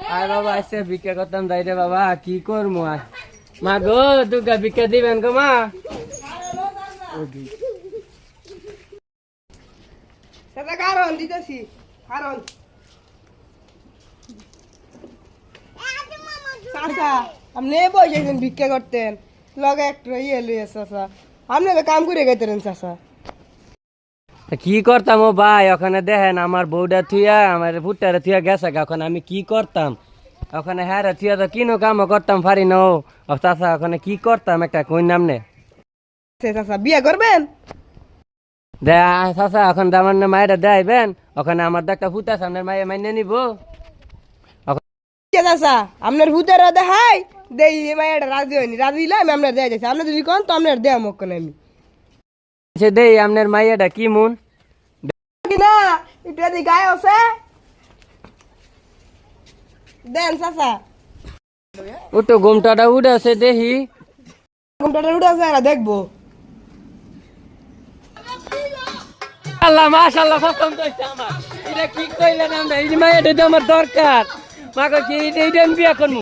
আর বাবা আইসে ভিক্ষা করতাম যাই রে বাবা কি করবো আর মা গো দুর্গা ভিক্ষা দিবেন গো মা সেটা কারণ দিতেছি কারণ চাচা আপনি বসেছেন ভিক্ষা করতেন লগে একটা ইয়ে লইয়া চাচা আপনি তো কাম করে গেতেন চাচা কি করতাম ও ভাই ওখানে দেখেন আমার বউটা থুয়া আমার ফুটারে থুয়া গেছে ওখানে আমি কি করতাম ওখানে হ্যাঁ রে থুয়া তো কিনো কামও করতাম পারি না ও চাচা ওখানে কি করতাম একটা কই নাম নে চাচা বিয়ে করবেন দে চাচা এখন আমার মায়েরা দেয়বেন ওখানে আমার তো একটা ফুটা সামনের মায়ে মাইনে নিব চাচা আপনার ভূতের দেখাই দেই মায়ের রাজি হয়নি রাজি হইলে আমি আপনার দেয়া যাচ্ছি আপনি যদি কন তো আপনার দেয়া মক্কন আমি সে দেই আপনার মাইয়াটা কি মন না এটা দি গায়ে আছে দেন চাচা ও তো ঘুমটাটা উড়েছে দেখি কম্পিউটার উঠে আছে না দেখবো আল্লাহ মাশাআল্লাহ প্রথম তো আমার এটা কি কইলেন আমরা এই মাইয়াটা তো আমার দরকার মাকে কি এইটা বিয়া করবো